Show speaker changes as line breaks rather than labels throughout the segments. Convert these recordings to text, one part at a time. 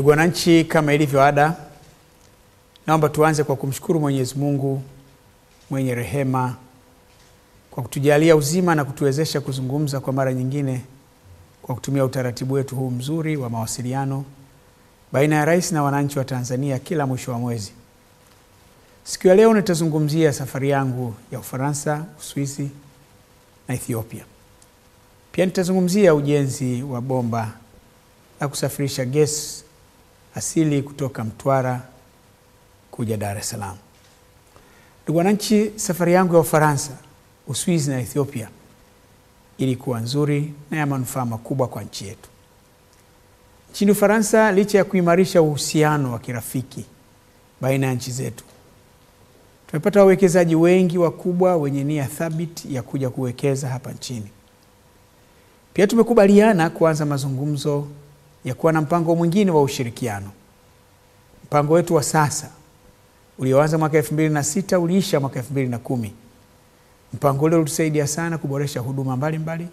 Ndugu wananchi, kama ilivyo ada, naomba tuanze kwa kumshukuru Mwenyezi Mungu mwenye rehema kwa kutujalia uzima na kutuwezesha kuzungumza kwa mara nyingine kwa kutumia utaratibu wetu huu mzuri wa mawasiliano baina ya rais na wananchi wa Tanzania kila mwisho wa mwezi. Siku ya leo nitazungumzia safari yangu ya Ufaransa, Uswisi na Ethiopia. Pia nitazungumzia ujenzi wa bomba la kusafirisha gesi asili kutoka Mtwara kuja Dar es Salaam. Ndugu wananchi, safari yangu ya Ufaransa, Uswisi na Ethiopia ilikuwa nzuri na ya manufaa makubwa kwa nchi yetu. Nchini Ufaransa, licha ya kuimarisha uhusiano wa kirafiki baina ya nchi zetu, tumepata wawekezaji wengi wakubwa wenye nia thabiti ya kuja kuwekeza hapa nchini. Pia tumekubaliana kuanza mazungumzo ya kuwa na mpango mwingine wa ushirikiano. Mpango wetu wa sasa ulioanza mwaka 2006 uliisha mwaka 2010. Mpango ule ulitusaidia sana kuboresha huduma mbalimbali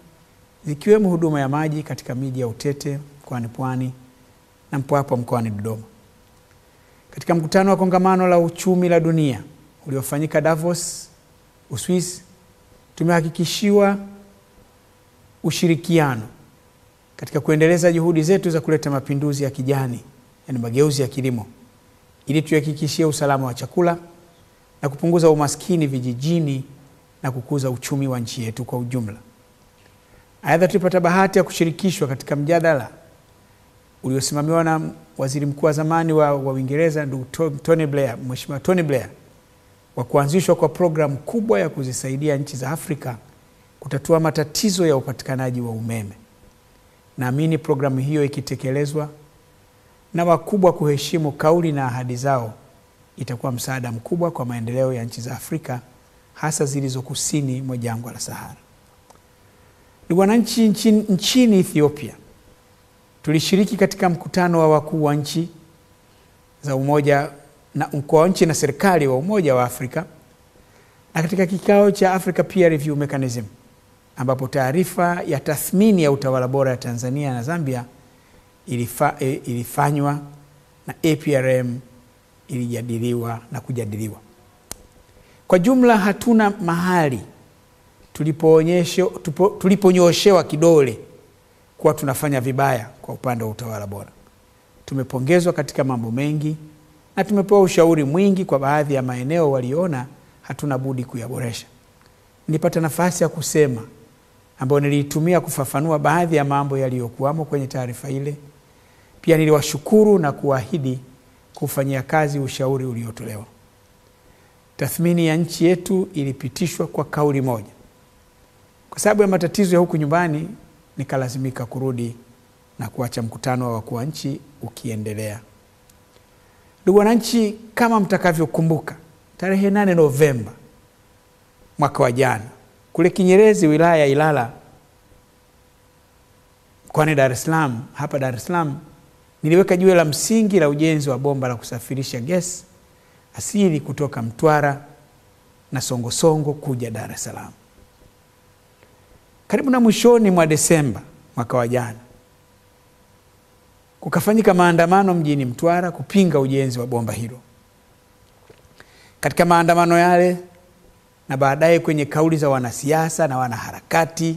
zikiwemo huduma ya maji katika miji ya Utete mkoani Pwani na Mpwapwa mkoani Dodoma. Katika mkutano wa kongamano la uchumi la dunia uliofanyika Davos, Uswisi, tumehakikishiwa ushirikiano katika kuendeleza juhudi zetu za kuleta mapinduzi ya kijani, yani mageuzi ya kilimo, ili tuhakikishie usalama wa chakula na kupunguza umaskini vijijini na kukuza uchumi wa nchi yetu kwa ujumla. Aidha, tulipata bahati ya kushirikishwa katika mjadala uliosimamiwa na waziri mkuu wa zamani wa Uingereza, ndugu Tony Blair, Mheshimiwa Tony Blair, wa kuanzishwa kwa programu kubwa ya kuzisaidia nchi za Afrika kutatua matatizo ya upatikanaji wa umeme. Naamini programu hiyo ikitekelezwa na wakubwa kuheshimu kauli na ahadi zao, itakuwa msaada mkubwa kwa maendeleo ya nchi za Afrika, hasa zilizo kusini mwa jangwa la Sahara. Ndugu wananchi, nchini Ethiopia tulishiriki katika mkutano wa wakuu wa nchi za umoja na mkuu wa nchi na serikali wa Umoja wa Afrika, na katika kikao cha Africa Peer Review Mechanism, ambapo taarifa ya tathmini ya utawala bora ya Tanzania na Zambia ilifanywa na APRM ilijadiliwa na kujadiliwa. Kwa jumla, hatuna mahali tuliponyoshewa kidole kuwa tunafanya vibaya kwa upande wa utawala bora. Tumepongezwa katika mambo mengi na tumepewa ushauri mwingi kwa baadhi ya maeneo waliona hatuna budi kuyaboresha. Nilipata nafasi ya kusema ambayo niliitumia kufafanua baadhi ya mambo yaliyokuwamo kwenye taarifa ile. Pia niliwashukuru na kuahidi kufanyia kazi ushauri uliotolewa. Tathmini ya nchi yetu ilipitishwa kwa kauli moja. Kwa sababu ya matatizo ya huku nyumbani, nikalazimika kurudi na kuacha mkutano wa wakuu wa nchi ukiendelea. Ndugu wananchi, kama mtakavyokumbuka, tarehe 8 Novemba mwaka wa jana, kule Kinyerezi, wilaya ya Ilala, mkoani Dar es Salaam, hapa Dar es Salaam, niliweka jiwe la msingi la ujenzi wa bomba la kusafirisha gesi asili kutoka Mtwara na Songosongo kuja Dar es Salaam. Karibu na mwishoni mwa Desemba mwaka wa jana, kukafanyika maandamano mjini Mtwara kupinga ujenzi wa bomba hilo. Katika maandamano yale na baadaye kwenye kauli za wanasiasa na wanaharakati,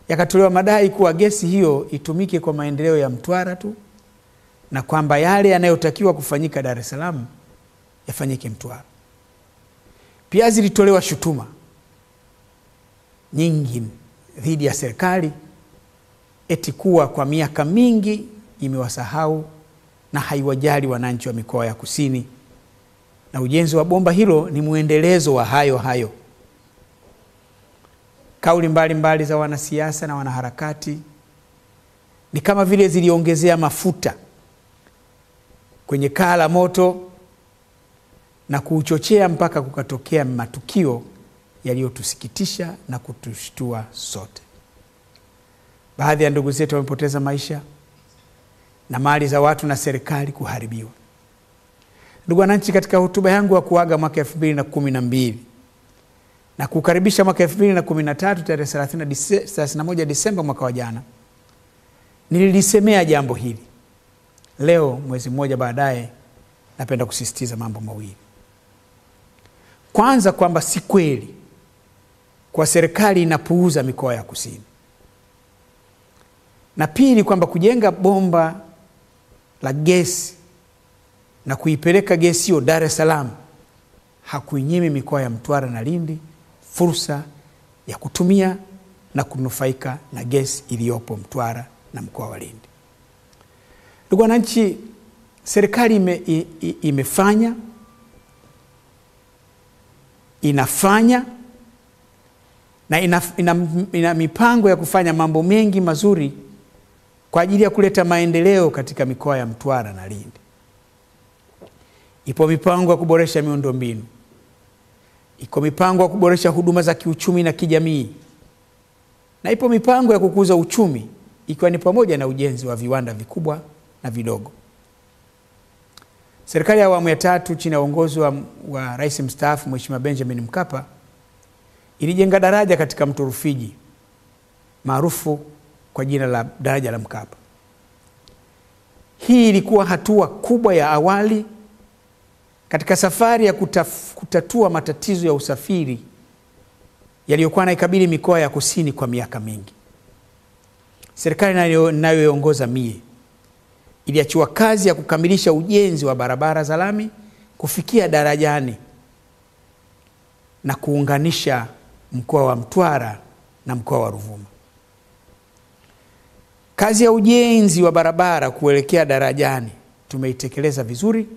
yakatolewa madai kuwa gesi hiyo itumike kwa maendeleo ya Mtwara tu na kwamba yale yanayotakiwa kufanyika Dar es Salaam yafanyike Mtwara. Pia zilitolewa shutuma nyingi dhidi ya serikali eti kuwa kwa miaka mingi imewasahau na haiwajali wananchi wa mikoa ya kusini, na ujenzi wa bomba hilo ni muendelezo wa hayo. Kauli mbalimbali za wanasiasa na wanaharakati ni kama vile ziliongezea mafuta kwenye kaa la moto na kuuchochea mpaka kukatokea matukio yaliyotusikitisha na kutushtua sote. Baadhi ya ndugu zetu wamepoteza maisha na mali za watu na serikali kuharibiwa. Ndugu wananchi, katika hotuba yangu wa kuaga mwaka 2012 na kukaribisha mwaka 2013 tarehe 31 Disemba mwaka wa jana, nililisemea jambo hili Leo mwezi mmoja baadaye, napenda kusisitiza mambo mawili. Kwanza, kwamba si kweli kwa serikali inapuuza mikoa ya kusini. Na pili, kwamba kujenga bomba la gesi na kuipeleka gesi hiyo Dar es Salaam hakuinyimi mikoa ya Mtwara na Lindi fursa ya kutumia na kunufaika na gesi iliyopo Mtwara na mkoa wa Lindi. Ndugu wananchi, serikali imefanya, inafanya na ina mipango ya kufanya mambo mengi mazuri kwa ajili ya kuleta maendeleo katika mikoa ya Mtwara na Lindi. Ipo mipango ya kuboresha miundombinu. Iko mipango ya kuboresha huduma za kiuchumi na kijamii. Na ipo mipango ya kukuza uchumi, ikiwa ni pamoja na ujenzi wa viwanda vikubwa na vidogo. Serikali ya awamu ya 3 chini ya uongozi wa Rais mstaafu Mheshimiwa Benjamin Mkapa ilijenga daraja katika mto Rufiji maarufu kwa jina la daraja la Mkapa. Hii ilikuwa hatua kubwa ya awali katika safari ya kutatua matatizo ya usafiri yaliyokuwa naikabili mikoa ya kusini kwa miaka mingi. Serikali ninayoiongoza mie iliachiwa kazi ya kukamilisha ujenzi wa barabara za lami kufikia darajani na kuunganisha mkoa wa Mtwara na mkoa wa Ruvuma. Kazi ya ujenzi wa barabara kuelekea darajani tumeitekeleza vizuri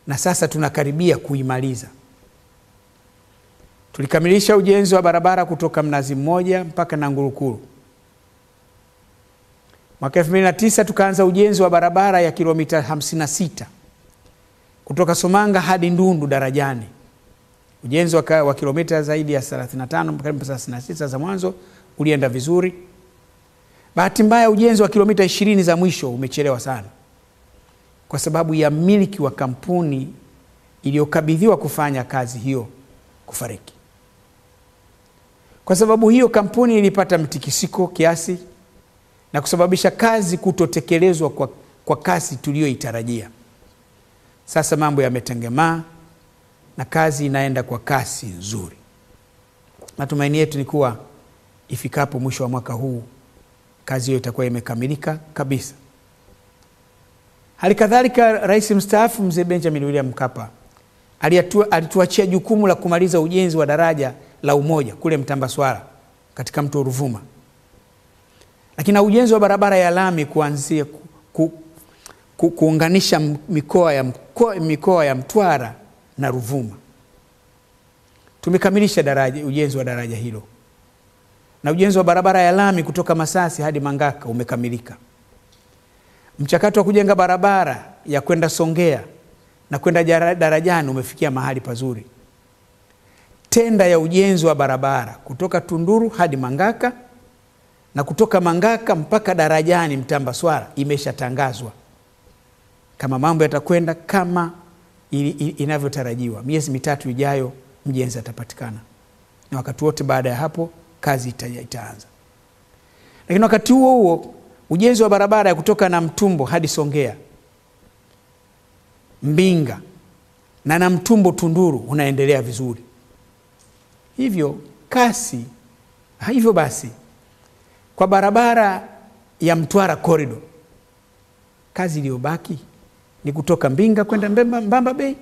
na sasa tunakaribia kuimaliza. Tulikamilisha ujenzi wa barabara kutoka Mnazi Mmoja mpaka Nangurukuru. Mwaka 2009 tukaanza ujenzi wa barabara ya kilomita 56 kutoka Somanga hadi Ndundu darajani. Ujenzi wa kilomita zaidi ya 35 mpaka 36 za mwanzo ulienda vizuri. Bahati mbaya ujenzi wa kilomita 20 za mwisho umechelewa sana kwa sababu ya miliki wa kampuni iliyokabidhiwa kufanya kazi hiyo kufariki. Kwa sababu hiyo kampuni ilipata mtikisiko kiasi na kusababisha kazi kutotekelezwa kwa kasi tuliyoitarajia. Sasa mambo yametengemaa na kazi inaenda kwa kasi nzuri. Matumaini yetu ni kuwa ifikapo mwisho wa mwaka huu kazi hiyo itakuwa imekamilika kabisa. Halikadhalika Rais mstaafu Mzee Benjamin William Mkapa alituachia jukumu la kumaliza ujenzi wa daraja la Umoja kule Mtambaswara katika mto Ruvuma. Lakini ujenzi wa barabara ya lami kuanzia kuunganisha mikoa ya Mtwara na Ruvuma. Tumekamilisha ujenzi wa daraja hilo. Na ujenzi wa barabara ya lami kutoka Masasi hadi Mangaka umekamilika. Mchakato wa kujenga barabara ya kwenda Songea na kwenda darajani umefikia mahali pazuri. Tenda ya ujenzi wa barabara kutoka Tunduru hadi Mangaka na kutoka Mangaka mpaka darajani Mtambaswara imeshatangazwa. Kama mambo yatakwenda kama inavyotarajiwa, miezi 3 ijayo mjenzi atapatikana. Na wakati wote baada ya hapo kazi itaanza. Lakini wakati huo ujenzi wa barabara ya kutoka Namtumbo hadi Songea, Mbinga na Namtumbo Tunduru unaendelea vizuri. Hivyo basi kwa barabara ya Mtwara Corridor, kazi iliyobaki ni kutoka Mbinga kwenda Mbamba Bay,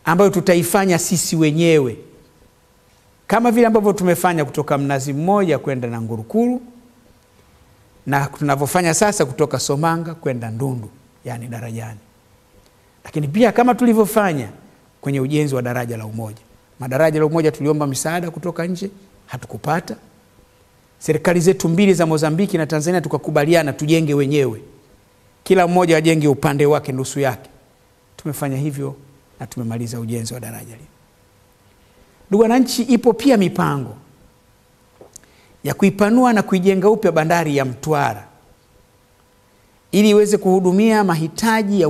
ambayo tutaifanya sisi wenyewe kama vile ambavyo tumefanya kutoka Mnazi Mmoja kwenda Nangurukuru na tunavyofanya sasa kutoka Somanga kwenda Ndundu, yani darajani. Lakini pia kama tulivyofanya kwenye ujenzi wa daraja la Umoja. Madaraja la Umoja tuliomba misaada kutoka nje, hatukupata. Serikali zetu mbili za Mozambiki na Tanzania tukakubaliana tujenge wenyewe. Kila mmoja ajenge upande wake, nusu yake. Tumefanya hivyo na tumemaliza ujenzi wa daraja hili. Ndugu wananchi, ipo pia mipango ya kuipanua na kuijenga upya bandari ya Mtwara ili iweze kuhudumia mahitaji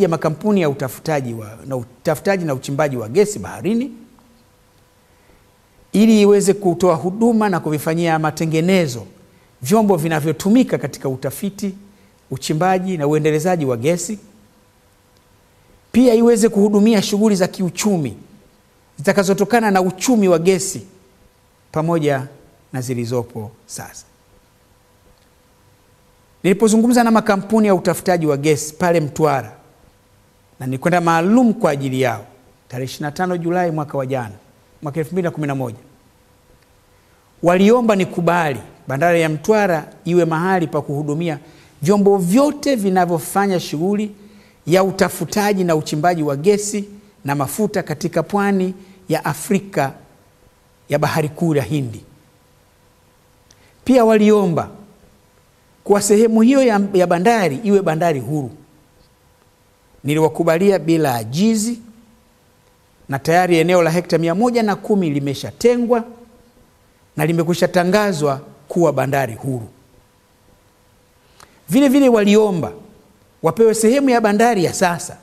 ya makampuni ya utafutaji na uchimbaji wa gesi baharini, ili iweze kutoa huduma na kuvifanyia matengenezo vyombo vinavyotumika katika utafiti uchimbaji na uendelezaji wa gesi. Pia iweze kuhudumia shughuli za kiuchumi zitakazotokana na uchumi wa gesi pamoja na zilizopo sasa. Nilipozungumza na makampuni ya utafutaji wa gesi pale Mtwara, na nilikwenda maalum kwa ajili yao tarehe 25 Julai mwaka 2011, waliomba nikubali bandari ya Mtwara iwe mahali pa kuhudumia vyombo vyote vinavyofanya shughuli ya utafutaji na uchimbaji wa gesi na mafuta katika pwani ya Afrika ya Bahari Kuu ya Hindi. Pia waliomba kwa sehemu hiyo ya bandari iwe bandari huru. Niliwakubalia bila ajizi, na tayari eneo la hekta 110 limeshatengwa na limekwisha tangazwa kuwa bandari huru. Vile vile waliomba wapewe sehemu ya bandari ya sasa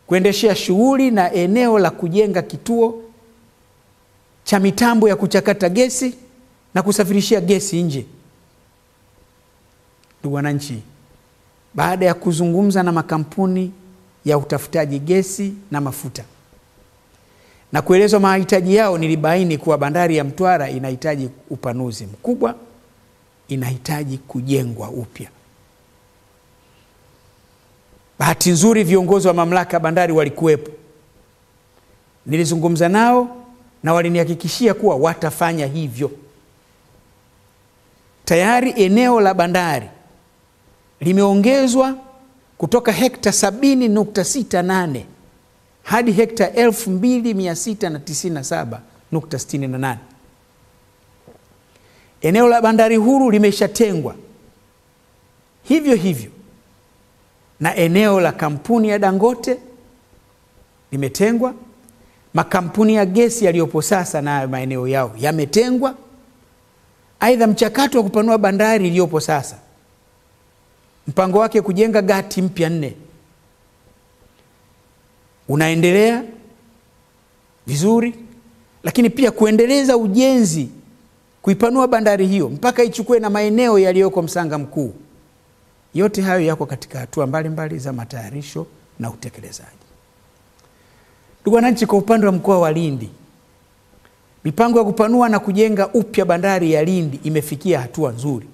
kuendeshea shughuli na eneo la kujenga kituo cha mitambo ya kuchakata gesi na kusafirishia gesi nje. Ndugu wananchi, baada ya kuzungumza na makampuni ya utafutaji gesi na mafuta na kuelezwa mahitaji yao, nilibaini kuwa bandari ya Mtwara inahitaji upanuzi mkubwa, inahitaji kujengwa upya. Bahati nzuri viongozi wa mamlaka bandari walikuwepo. Nilizungumza nao na walinihakikishia kuwa watafanya hivyo. Tayari eneo la bandari limeongezwa kutoka hekta 70.68 hadi hekta 2697.68. Eneo la bandari huru limeshatengwa hivyo hivyo, na eneo la kampuni ya Dangote limetengwa. Makampuni ya gesi yaliyopo sasa na maeneo yao yametengwa. Aidha, mchakato wa kupanua bandari iliyopo sasa, mpango wake kujenga gati mpya 4 unaendelea vizuri, lakini pia kuendeleza ujenzi, kuipanua bandari hiyo mpaka ichukue na maeneo yaliyoko Msanga Mkuu. Yote hayo yako katika hatua mbalimbali za matayarisho na utekelezaji. Ndugu wananchi, kwa upande wa mkoa wa Lindi, mipango ya kupanua na kujenga upya bandari ya Lindi imefikia hatua nzuri.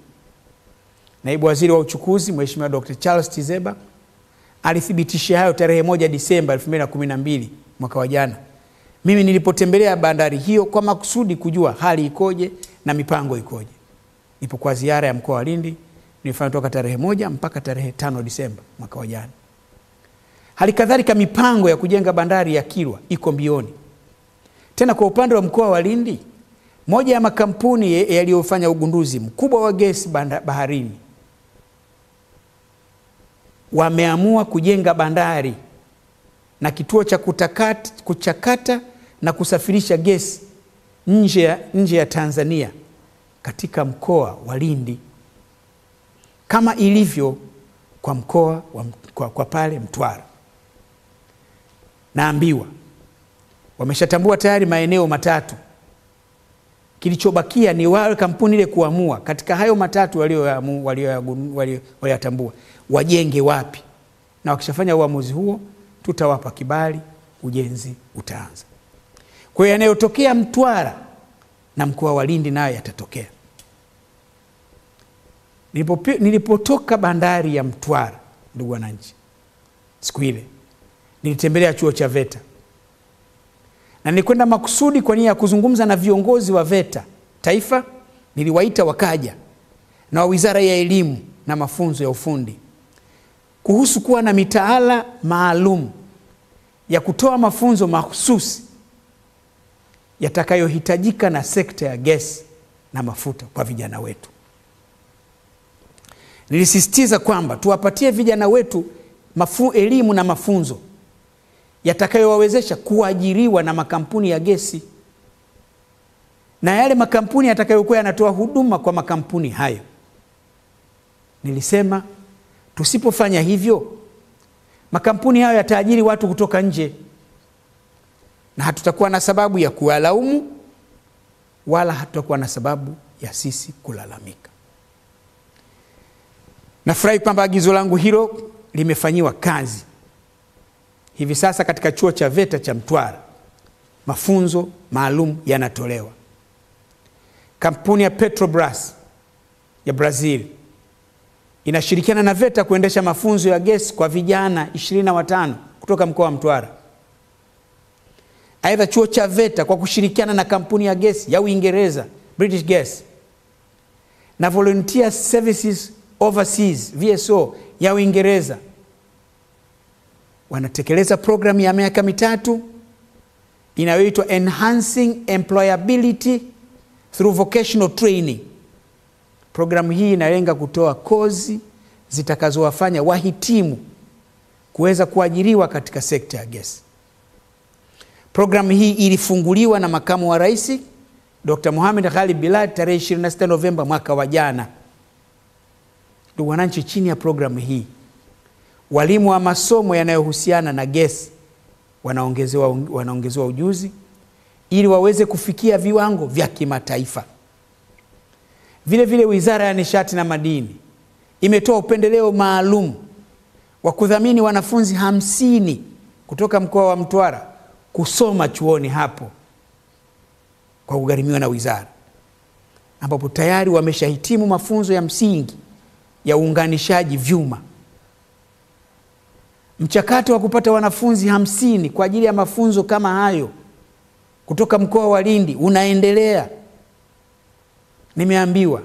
Naibu Waziri wa Uchukuzi Mheshimiwa Dr. Charles Tizeba alithibitisha hayo tarehe 1 Disemba 2012 mwaka wa jana. Mimi nilipotembelea bandari hiyo kwa makusudi kujua hali ikoje na mipango ikoje. Nilipokuwa ziara ya mkoa wa Lindi, nilifanya toka tarehe 1 mpaka tarehe 5 Disemba mwaka wa jana. Hali kadhalika mipango ya kujenga bandari ya Kilwa iko mbioni. Tena kwa upande wa mkoa wa Lindi, moja ya makampuni yaliyofanya ugunduzi mkubwa wa gesi baharini wameamua kujenga bandari na kituo cha kuchakata na kusafirisha gesi nje ya Tanzania katika mkoa wa Lindi, kama ilivyo kwa mkoa kwa pale Mtwara. Naambiwa wameshatambua tayari maeneo 3. Kilichobakia ni wale kampuni ile kuamua katika hayo 3 waliyotambua wajenge wapi, na wakishafanya uamuzi huo tutawapa kibali, ujenzi utaanza. Kwa hiyo yanayotokea Mtwara na mkoa wa Lindi nayo yatatokea. Nilipotoka bandari ya Mtwara, ndugu wananchi, siku ile nilitembelea chuo cha VETA, na nilikwenda makusudi kwa nia ya kuzungumza na viongozi wa VETA taifa. Niliwaita wakaja, na wa Wizara ya Elimu na Mafunzo ya Ufundi, kuhusu kuwa na mitaala maalum ya kutoa mafunzo mahususi yatakayohitajika na sekta ya gesi na mafuta kwa vijana wetu. Nilisisitiza kwamba tuwapatie vijana wetu elimu na mafunzo yatakayowawezesha kuajiriwa na makampuni ya gesi, na yale makampuni yatakayokuwa yanatoa huduma kwa makampuni hayo. Nilisema tusipofanya hivyo, makampuni hayo yataajiri watu kutoka nje, na hatutakuwa na sababu ya kuwalaumu wala hatutakuwa na sababu ya sisi kulalamika. Nafurahi kwamba agizo langu hilo limefanyiwa kazi. Hivi sasa katika chuo cha VETA cha Mtwara mafunzo maalum yanatolewa. Kampuni ya Petrobras ya Brazil inashirikiana na VETA kuendesha mafunzo ya gesi kwa vijana 25 kutoka mkoa wa Mtwara. Aidha, chuo cha VETA kwa kushirikiana na kampuni ya gesi ya Uingereza British Gas na Volunteer Services Overseas VSO ya Uingereza wanatekeleza programu ya miaka 3 inayoitwa Enhancing Employability Through Vocational Training. Programu hii inalenga kutoa kozi zitakazowafanya wahitimu kuweza kuajiriwa katika sekta ya gesi. Programu hii ilifunguliwa na Makamu wa Rais Dr. Mohamed Khalid Bilad tarehe 26 Novemba mwaka wa jana. Ndugu wananchi, chini ya programu hii walimu wa masomo yanayohusiana na gesi wanaongezewa ujuzi ili waweze kufikia viwango vya kimataifa. Vile vile Wizara ya Nishati na Madini imetoa upendeleo maalum wa kudhamini wanafunzi 50 kutoka mkoa wa Mtwara kusoma chuoni hapo kwa kugharimiwa na wizara, ambapo tayari wameshahitimu mafunzo ya msingi ya uunganishaji vyuma. Mchakato wa kupata wanafunzi 50 kwa ajili ya mafunzo kama hayo kutoka mkoa wa Lindi unaendelea. Nimeambiwa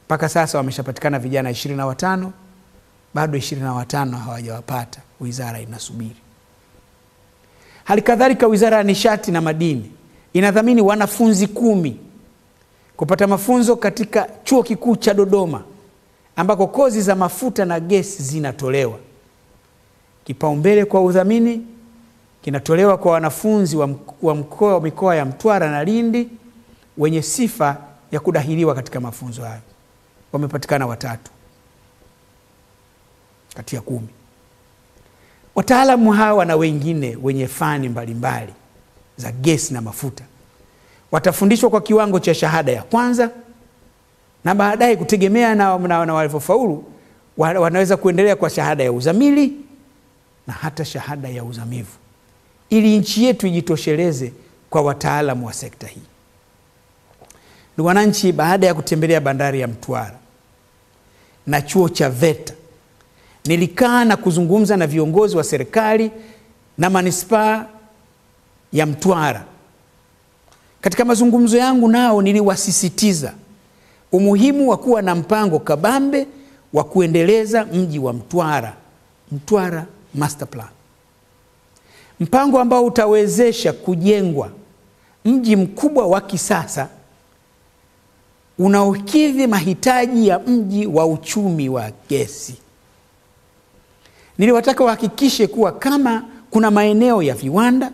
mpaka sasa wameshapatikana vijana 25, bado 25 hawajawapata, wizara inasubiri. Halikadhalika Wizara ya Nishati na Madini inadhamini wanafunzi 10 kupata mafunzo katika Chuo Kikuu cha Dodoma ambako kozi za mafuta na gesi zinatolewa. Kipaumbele kwa udhamini kinatolewa kwa wanafunzi wa mikoa ya Mtwara na Lindi wenye sifa ya kudahiliwa katika mafunzo hayo. Wamepatikana 3 kati ya 10. Wataalamu hawa na wengine wenye fani mbalimbali za gesi na mafuta watafundishwa kwa kiwango cha shahada ya kwanza, na baadaye kutegemea na walivyofaulu wanaweza kuendelea kwa shahada ya uzamili na hata shahada ya uzamivu, ili nchi yetu ijitosheleze kwa wataalamu wa sekta hii. Ndugu wananchi, baada ya kutembelea bandari ya Mtwara na chuo cha VETA, nilikaa na kuzungumza na viongozi wa serikali na manispaa ya Mtwara. Katika mazungumzo yangu nao niliwasisitiza umuhimu wa kuwa na mpango kabambe wa kuendeleza mji wa Mtwara, Mtwara Master Plan. Mpango ambao utawezesha kujengwa mji mkubwa wa kisasa unaokidhi mahitaji ya mji wa uchumi wa gesi. Niliwataka wahakikishe kuwa kama kuna maeneo ya viwanda,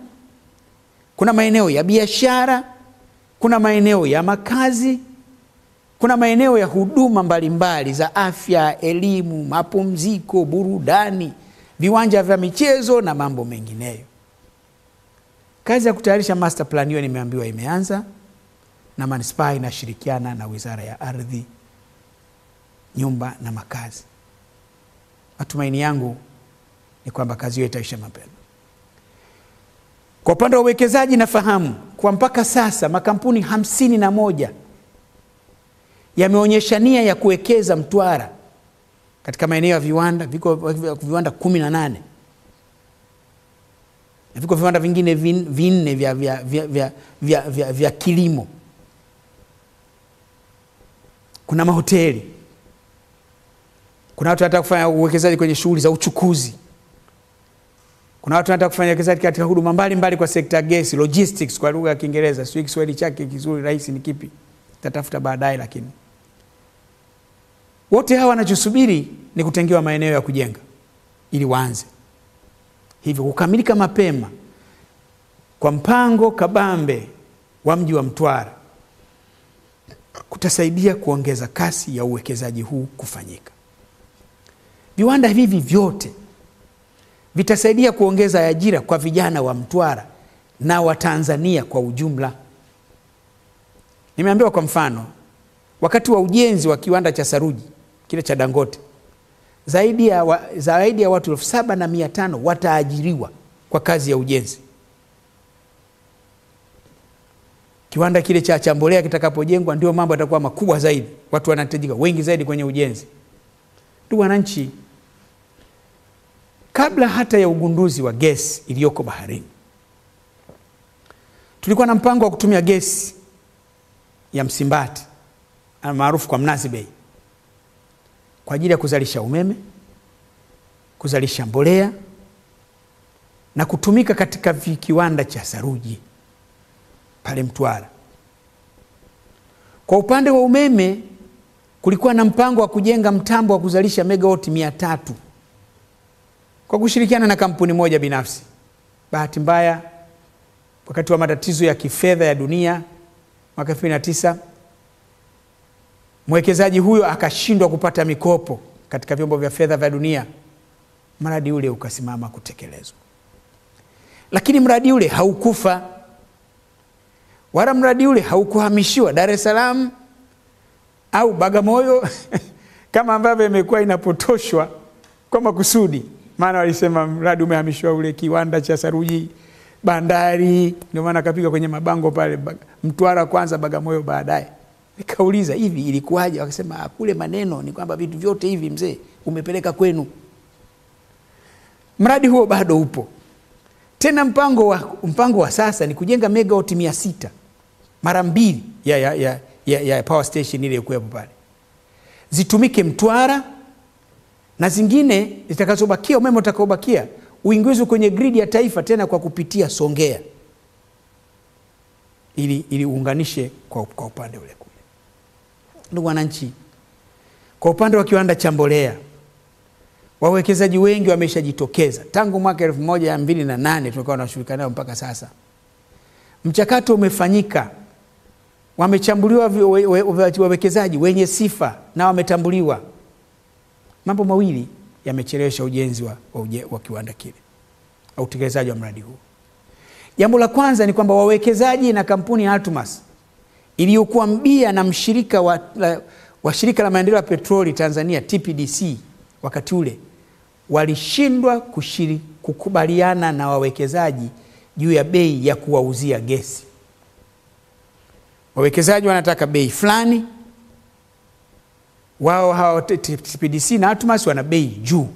kuna maeneo ya biashara, kuna maeneo ya makazi, kuna maeneo ya huduma mbalimbali za afya, elimu, mapumziko, burudani, viwanja vya michezo na mambo mengineyo. Kazi ya kutayarisha master plan hiyo nimeambiwa imeanza, na manispaa inashirikiana na Wizara ya Ardhi, Nyumba na Makazi. Matumaini yangu ni kwamba kazi hiyo itaisha mapema. Kwa upande wa uwekezaji, nafahamu kwa mpaka sasa makampuni 51 yameonyesha nia ya kuwekeza Mtwara katika maeneo ya viwanda. Viko viwanda 18 na viko viwanda vingine 4 vya kilimo. Kuna mahoteli, kuna watu wanataka kufanya uwekezaji kwenye shughuli za uchukuzi, kuna watu wanataka kufanya uwekezaji katika huduma mbalimbali kwa sekta gesi, logistics kwa lugha ya Kiingereza. Sio Kiswahili chake kizuri rahisi ni kipi, tatafuta baadaye. Lakini wote hawa wanachosubiri ni kutengewa maeneo ya kujenga ili waanze. Hivyo kukamilika mapema kwa mpango kabambe wa mji wa Mtwara kutasaidia kuongeza kasi ya uwekezaji huu kufanyika. Viwanda hivi vyote vitasaidia kuongeza ajira kwa vijana wa Mtwara na wa Tanzania kwa ujumla. Nimeambiwa kwa mfano, wakati wa ujenzi wa kiwanda cha saruji kile cha Dangote, zaidi ya watu 7,500 wataajiriwa kwa kazi ya ujenzi. Kiwanda kile cha mbolea kitakapojengwa ndio mambo yatakuwa makubwa zaidi. Watu wanahitajika wengi zaidi kwenye ujenzi. Ndugu wananchi, kabla hata ya ugunduzi wa gesi iliyoko baharini, tulikuwa na mpango wa kutumia gesi ya Msimbati maarufu kwa Mnazi Bay kwa ajili ya kuzalisha umeme, kuzalisha mbolea na kutumika katika kiwanda cha saruji pale Mtwara. Kwa upande wa umeme kulikuwa na mpango wa kujenga mtambo wa kuzalisha megawati 300 kwa kushirikiana na kampuni moja binafsi. Bahati mbaya, wakati wa matatizo ya kifedha ya dunia mwaka 2009, mwekezaji huyo akashindwa kupata mikopo katika vyombo vya fedha vya dunia. Mradi ule ukasimama kutekelezwa. Lakini mradi ule haukufa, wala mradi ule haukuhamishiwa Dar es Salaam au Bagamoyo kama ambavyo imekuwa inapotoshwa kwa makusudi. Maana walisema mradi umehamishiwa ule kiwanda cha saruji bandari, ndio maana kapiga kwenye mabango pale Mtwara kwanza, Bagamoyo baadaye. Nikauliza, hivi ilikuwaje? Wakasema kule maneno ni kwamba vitu vyote hivi mzee umepeleka kwenu. Mradi huo bado upo. Tena mpango wa sasa ni kujenga megawati 600 mara 2 ya power station ile ikuwepo pale, zitumike Mtwara, na zingine zitakazobakia, umeme utakaobakia uingizwe kwenye grid ya taifa tena kwa kupitia Songea, ili uunganishe kwa upande ule kule. Ndugu wananchi, kwa upande wa kiwanda cha mbolea, wawekezaji wengi wameshajitokeza tangu mwaka 2008 tulikuwa tunashirikiana nao mpaka sasa. Mchakato umefanyika, wamechambuliwa wawekezaji wenye sifa na wametambuliwa. Mambo mawili yamechelewesha ujenzi wa kiwanda kile au utekelezaji wa mradi huu. Jambo la kwanza ni kwamba wawekezaji na kampuni ya Altumas iliyokuwa mbia na mshirika wa shirika la maendeleo ya petroli Tanzania TPDC wakati ule, walishindwa kukubaliana na wawekezaji juu ya bei ya kuwauzia gesi. Wawekezaji wanataka bei fulani, wao hawa TPDC na Altumas wana bei juu,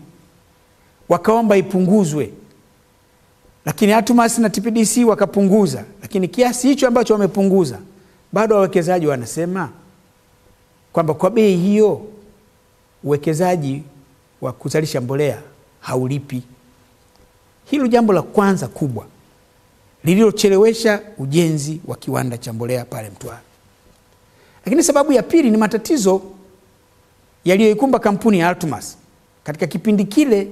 wakaomba ipunguzwe. Lakini Altumas na TPDC wakapunguza, lakini kiasi hicho ambacho wamepunguza bado wawekezaji wanasema kwamba kwa bei hiyo uwekezaji wa kuzalisha mbolea haulipi. Hilo jambo la kwanza kubwa lililochelewesha ujenzi wa kiwanda cha mbolea pale Mtwara. Lakini sababu ya pili ni matatizo yaliyoikumba kampuni ya Altumas katika kipindi kile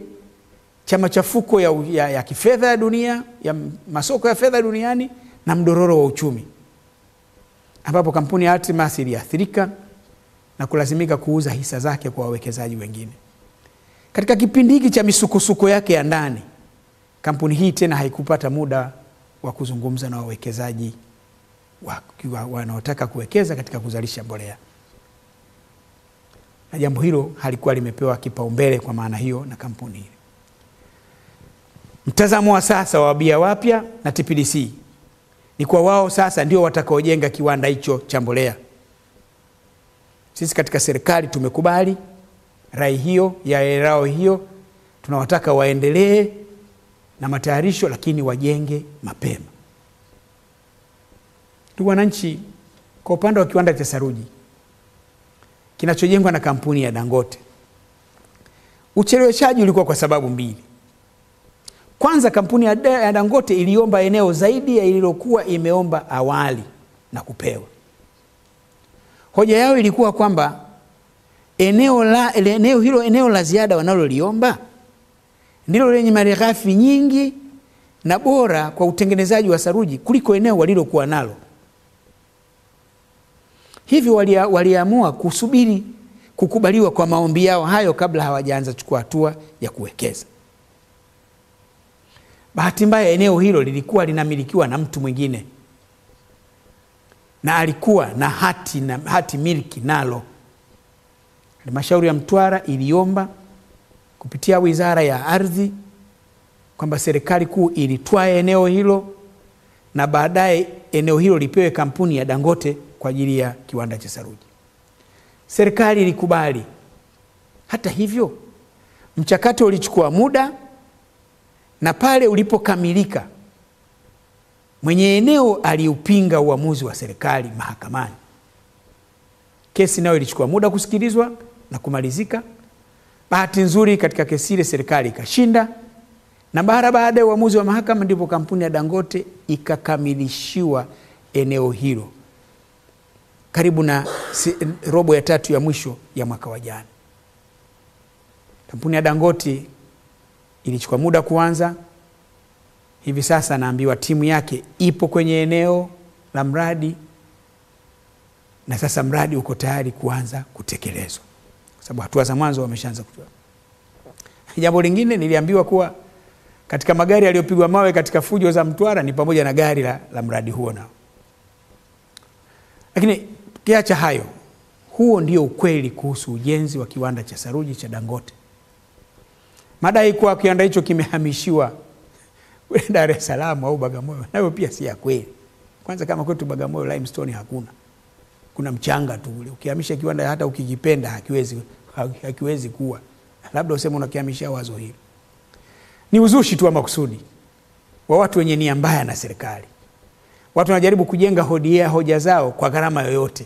cha machafuko ya kifedha ya dunia, ya masoko ya fedha duniani na mdororo wa uchumi, ambapo kampuni ya Altumas iliathirika na kulazimika kuuza hisa zake kwa wawekezaji wengine. Katika kipindi hiki cha misukosuko yake ya ndani, kampuni hii tena haikupata muda wa kuzungumza na wawekezaji wanaotaka kuwekeza katika kuzalisha mbolea. Na jambo hilo halikuwa limepewa kipaumbele kwa maana hiyo na kampuni hii. Mtazamo wa sasa wa wabia wapya na TPDC ni kwa wao sasa ndio watakaojenga kiwanda hicho cha mbolea. Sisi katika serikali tumekubali rai hiyo ya erao hiyo, tunawataka waendelee na matayarisho, lakini wajenge mapema. Ndugu wananchi, kwa upande wa kiwanda cha saruji kinachojengwa na kampuni ya Dangote, ucheleweshaji ulikuwa kwa sababu mbili. Kwanza, kampuni ya Dangote iliomba eneo zaidi ya ililokuwa imeomba awali na kupewa. Hoja yao ilikuwa kwamba eneo la ziada wanaloliomba ndilo lenye malighafi nyingi na bora kwa utengenezaji wa saruji kuliko eneo walilokuwa nalo. Hivyo waliamua kusubiri kukubaliwa kwa maombi yao hayo kabla hawajaanza chukua hatua ya kuwekeza. Bahati mbaya, eneo hilo lilikuwa linamilikiwa na mtu mwingine na alikuwa na hati miliki nalo. Halmashauri ya Mtwara iliomba kupitia Wizara ya Ardhi kwamba serikali kuu ilitwae eneo hilo na baadaye eneo hilo lipewe kampuni ya Dangote kwa ajili ya kiwanda cha saruji. Serikali ilikubali. Hata hivyo, mchakato ulichukua muda, na pale ulipokamilika mwenye eneo aliupinga uamuzi wa serikali mahakamani. Kesi nayo ilichukua muda kusikilizwa na kumalizika. Bahati nzuri katika kesi ile serikali ikashinda, na baada ya uamuzi wa mahakama ndipo kampuni ya Dangote ikakamilishiwa eneo hilo karibu na robo ya 3 ya mwisho ya mwaka wa jana. Kampuni ya Dangote ilichukua muda kuanza. Hivi sasa naambiwa timu yake ipo kwenye eneo la mradi, na sasa mradi uko tayari kuanza kutekelezwa, kwa sababu hatua za mwanzo wameshaanza kutoa. Jambo lingine, niliambiwa kuwa katika magari yaliyopigwa mawe katika fujo za Mtwara ni pamoja na gari la mradi huo nao. Lakini kiacha hayo, huo ndio ukweli kuhusu ujenzi wa kiwanda cha saruji cha Dangote. Madai kuwa kiwanda hicho kimehamishiwa Dar es Salaam au Bagamoyo, nayo pia si ya kweli. Kwanza, kama kwetu Bagamoyo limestone hakuna. Kuna mchanga tu ule. Ukihamisha kiwanda hata ukikipenda hakiwezi kuwa. Labda useme unakihamisha wazo hili. Ni uzushi tu wa makusudi wa watu wenye nia mbaya na serikali. Watu wanajaribu kujenga hoja zao kwa gharama yoyote.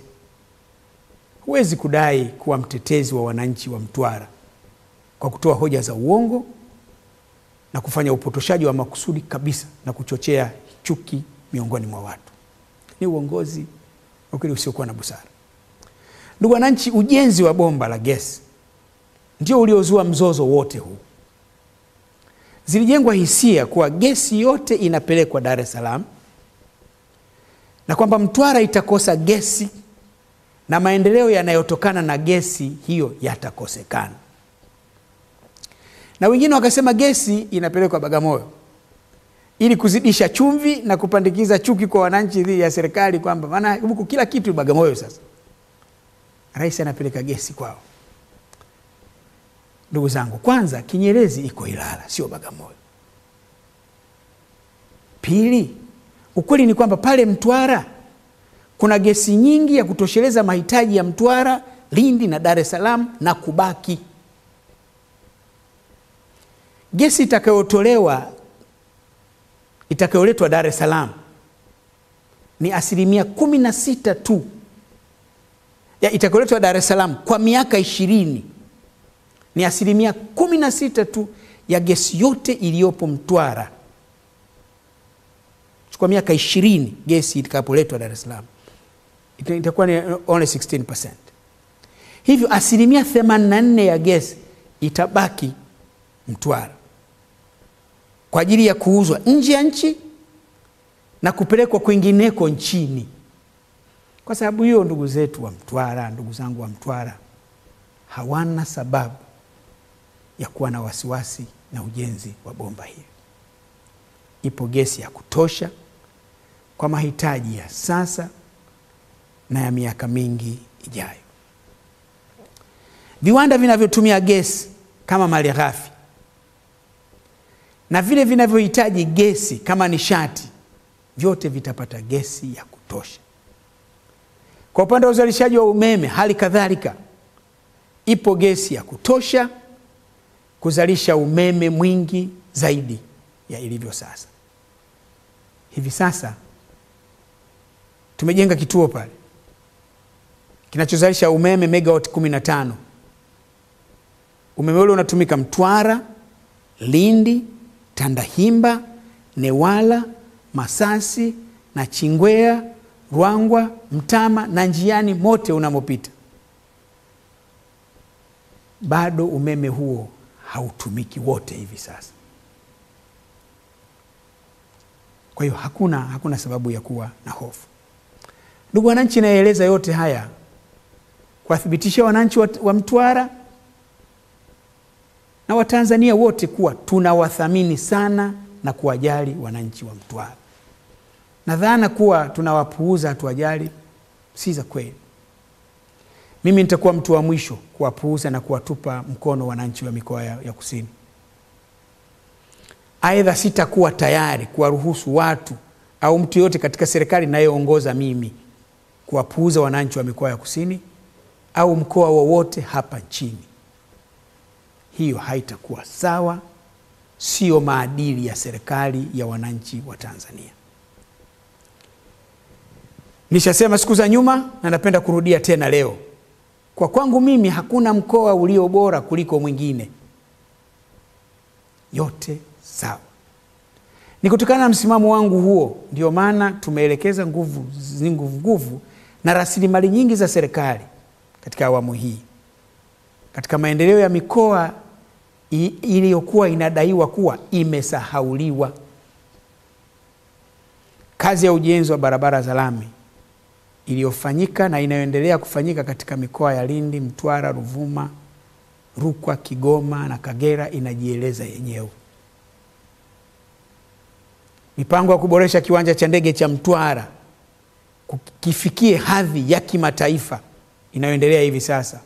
Huwezi kudai kuwa mtetezi wa wananchi wa Mtwara kwa kutoa hoja za uongo na kufanya upotoshaji wa makusudi kabisa na kuchochea chuki miongoni mwa watu. Ni uongozi ukili usiokuwa na busara. Ndugu wananchi, ujenzi wa bomba la gesi ndio uliozua mzozo wote huu. Zilijengwa hisia kuwa gesi yote inapelekwa Dar es Salaam na kwamba Mtwara itakosa gesi na maendeleo yanayotokana na gesi hiyo yatakosekana. Na wengine wakasema gesi inapelekwa Bagamoyo ili kuzidisha chumvi na kupandikiza chuki kwa wananchi dhidi ya serikali, kwamba maana huko kila kitu Bagamoyo sasa. Rais anapeleka gesi kwao. Ndugu zangu, kwanza Kinyerezi iko Ilala, sio Bagamoyo. Pili, ukweli ni kwamba pale Mtwara kuna gesi nyingi ya kutosheleza mahitaji ya Mtwara, Lindi na Dar es Salaam na kubaki. Gesi itakayoletwa Dar es Salaam ni 16% tu. Ya itakayoletwa Dar es Salaam kwa miaka 20 ni 16% tu ya gesi yote iliyopo Mtwara. Chukua miaka 20 gesi itakapoletwa Dar es Salaam itakuwa ni only 16%. Hivyo 84% ya gesi itabaki Mtwara kwa ajili ya kuuzwa nje ya nchi na kupelekwa kwingineko nchini. Kwa sababu hiyo, ndugu zetu wa Mtwara, ndugu zangu wa Mtwara, hawana sababu ya kuwa na wasiwasi na ujenzi wa bomba hili. Ipo gesi ya kutosha kwa mahitaji ya sasa na ya miaka mingi ijayo. Viwanda vinavyotumia gesi kama malighafi na vile vinavyohitaji gesi kama nishati, vyote vitapata gesi ya kutosha. Kwa upande wa uzalishaji wa umeme, hali kadhalika ipo gesi ya kutosha kuzalisha umeme mwingi zaidi ya ilivyo sasa. Hivi sasa tumejenga kituo pale kinachozalisha umeme megawatt 15. Umeme ule unatumika Mtwara, Lindi, Tandahimba, Newala, Masasi na Chingwea, Ruangwa, Mtama na njiani mote unamopita. Bado umeme huo hautumiki wote hivi sasa. Kwa hiyo hakuna sababu ya kuwa na hofu. Ndugu wananchi, naeleza yote haya kuwathibitisha wananchi wa Mtwara na Watanzania wote kuwa tunawathamini sana na kuwajali wananchi wa Mtwara. Na dhana kuwa tunawapuuza, hatuwajali, si za kweli. mimi nitakuwa mtu wa mwisho kuwapuuza na kuwatupa mkono wananchi wa mikoa ya kusini. Aidha, sitakuwa tayari kuwaruhusu watu au mtu yote katika serikali ninayoongoza mimi kuwapuuza wananchi wa mikoa ya kusini au mkoa wowote hapa nchini. Hiyo haitakuwa sawa, sio maadili ya serikali ya wananchi wa Tanzania. Nishasema siku za nyuma na napenda kurudia tena leo. Kwa kwangu mimi hakuna mkoa ulio bora kuliko mwingine. Yote sawa. Ni kutokana na msimamo wangu huo ndio maana tumeelekeza nguvu na rasilimali nyingi za serikali katika awamu hii katika maendeleo ya mikoa iliyokuwa inadaiwa kuwa imesahauliwa. Kazi ya ujenzi wa barabara za lami iliyofanyika na inayoendelea kufanyika katika mikoa ya Lindi, Mtwara, Ruvuma, Rukwa, Kigoma na Kagera inajieleza yenyewe. Mipango ya kuboresha kiwanja cha ndege cha Mtwara kifikie hadhi ya kimataifa inayoendelea hivi sasa.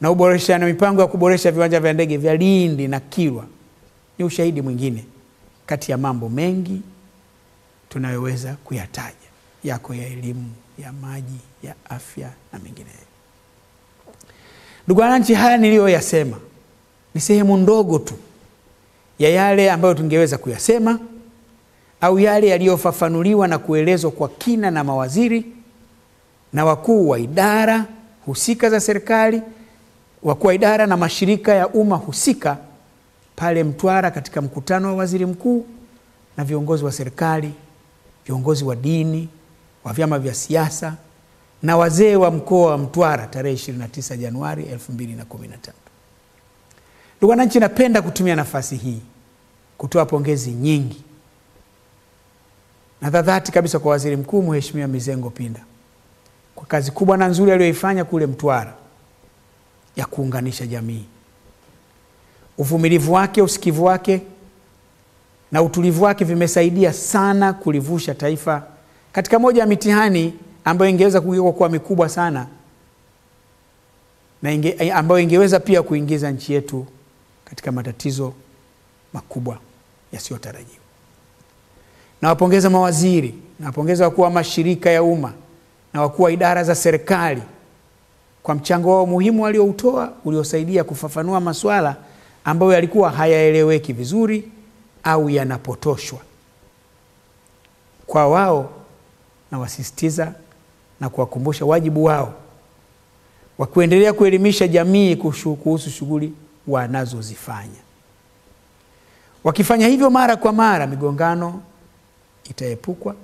Na mipango ya kuboresha viwanja vya ndege vya Lindi na Kilwa ni ushahidi mwingine kati ya mambo mengi tunayoweza kuyataja, yako ya elimu, ya maji, ya afya na mengineyo. Ndugu wananchi, haya niliyoyasema ni sehemu ndogo tu ya yale ambayo tungeweza kuyasema au yale yaliyofafanuliwa na kuelezwa kwa kina na mawaziri na wakuu wa idara husika za serikali, wakuu wa idara na mashirika ya umma husika pale Mtwara katika mkutano wa waziri mkuu na viongozi wa serikali, viongozi wa dini, wa vyama vya siasa na wazee wa mkoa wa Mtwara tarehe 29 Januari 2013. Ndugu wananchi, napenda kutumia nafasi hii kutoa pongezi nyingi na dhati kabisa kwa waziri mkuu Mheshimiwa Mizengo Pinda kwa kazi kubwa na nzuri aliyoifanya kule Mtwara ya kuunganisha jamii. Uvumilivu wake, usikivu wake na utulivu wake vimesaidia sana kulivusha taifa katika moja ya mitihani ambayo ingeweza kugeuka kuwa mikubwa sana na ambayo ingeweza pia kuingiza nchi yetu katika matatizo makubwa yasiyotarajiwa. Nawapongeza mawaziri, nawapongeza wakuu wa mashirika ya umma na wakuu wa idara za serikali kwa mchango wao muhimu walioutoa uliosaidia kufafanua masuala ambayo yalikuwa hayaeleweki vizuri au yanapotoshwa. Kwa wao na wasisitiza na kuwakumbusha wajibu wao wa kuendelea kuelimisha jamii kuhusu shughuli wanazozifanya. Wakifanya hivyo mara kwa mara, migongano itaepukwa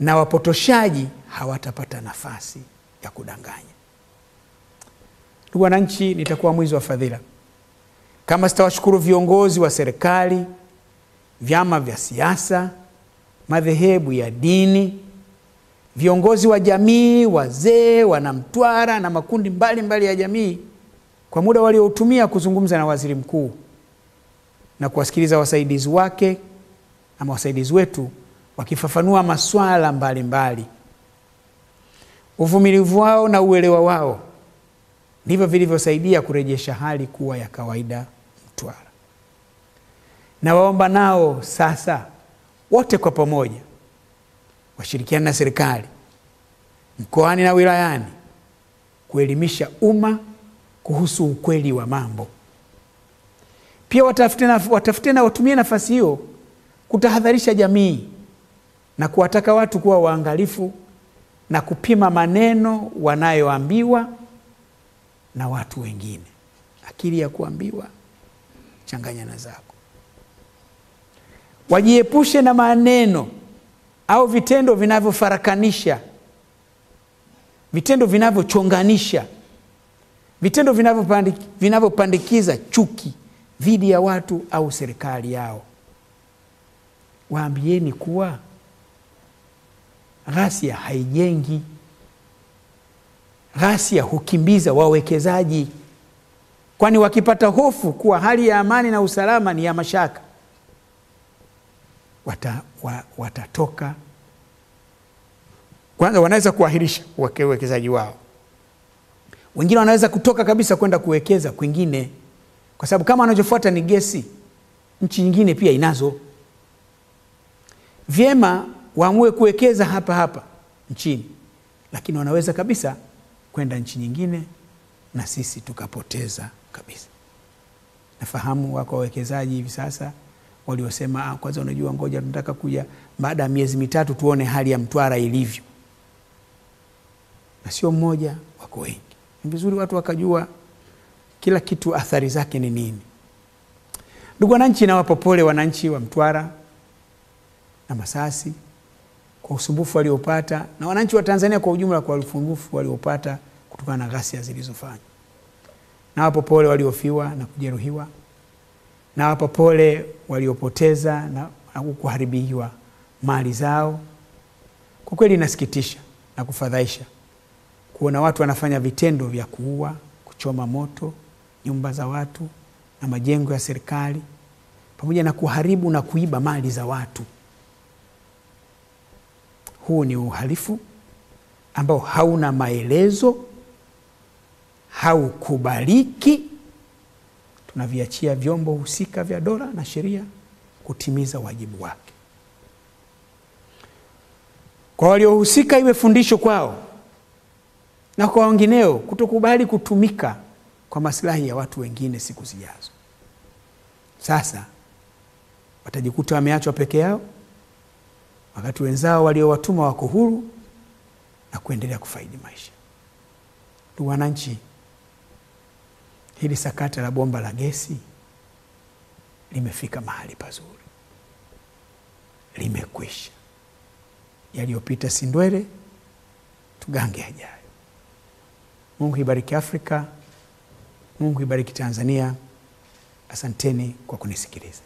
na wapotoshaji hawatapata nafasi ya kudanganya. Ndugu wananchi, nitakuwa mwizi wa fadhila kama sitawashukuru viongozi wa serikali, vyama vya siasa, madhehebu ya dini, viongozi wa jamii, wazee, wanamtwara na makundi mbalimbali ya jamii kwa muda walioutumia kuzungumza na waziri mkuu na kuwasikiliza wasaidizi wake ama wasaidizi wetu wakifafanua masuala mbalimbali. Uvumilivu wao na uelewa wao ndivyo vilivyosaidia kurejesha hali kuwa ya kawaida Mtwara. Na waomba nao sasa wote kwa pamoja washirikiane na serikali mkoani na wilayani kuelimisha umma kuhusu ukweli wa mambo. Pia watafute na watumie nafasi hiyo kutahadharisha jamii na kuwataka watu kuwa waangalifu na kupima maneno wanayoambiwa na watu wengine. Akili ya kuambiwa changanya na zako. Wajiepushe na maneno au vitendo vinavyofarakanisha, vitendo vinavyochonganisha, vitendo vinavyopandikiza chuki dhidi ya watu au serikali yao. Waambieni kuwa ghasia haijengi. Ghasia hukimbiza wawekezaji, kwani wakipata hofu kuwa hali ya amani na usalama ni ya mashaka, watatoka Kwanza wanaweza kuahirisha uwekezaji wao. Wengine wanaweza kutoka kabisa kwenda kuwekeza kwingine, kwa sababu kama wanachofuata ni gesi, nchi nyingine pia inazo. Vyema waamue kuwekeza hapa hapa nchini, lakini wanaweza kabisa kwenda nchi nyingine na sisi tukapoteza kabisa. Nafahamu wako wawekezaji hivi sasa waliosema kwanza, unajua, ngoja tunataka kuja baada ya miezi mitatu tuone hali ya Mtwara ilivyo. Na sio mmoja, wako wengi. Ni vizuri watu wakajua kila kitu athari zake ni nini. Ndugu wananchi, nawapa pole wananchi wa Mtwara na Masasi kwa usumbufu waliopata, na wananchi wa Tanzania kwa ujumla kwa usumbufu waliopata kutokana na ghasia zilizofanywa. Nawapa pole waliofiwa na kujeruhiwa. Nawapa pole waliopoteza na kuharibiwa mali zao. Kwa kweli inasikitisha na kufadhaisha kuona watu wanafanya vitendo vya kuua, kuchoma moto nyumba za watu na majengo ya serikali, pamoja na kuharibu na kuiba mali za watu. Huu ni uhalifu ambao hauna maelezo, haukubaliki. Tunaviachia vyombo husika vya dola na sheria kutimiza wajibu wake. Kwa waliohusika iwe fundisho kwao na kwa wengineo kutokubali kutumika kwa maslahi ya watu wengine siku zijazo. Sasa watajikuta wameachwa peke yao wakati wenzao waliowatuma wako huru na kuendelea kufaidi maisha. Ndugu wananchi, hili sakata la bomba la gesi limefika mahali pazuri. Limekwisha. Yaliyopita si ndwele, tugange yajayo. Mungu ibariki Afrika. Mungu ibariki Tanzania. Asanteni kwa kunisikiliza.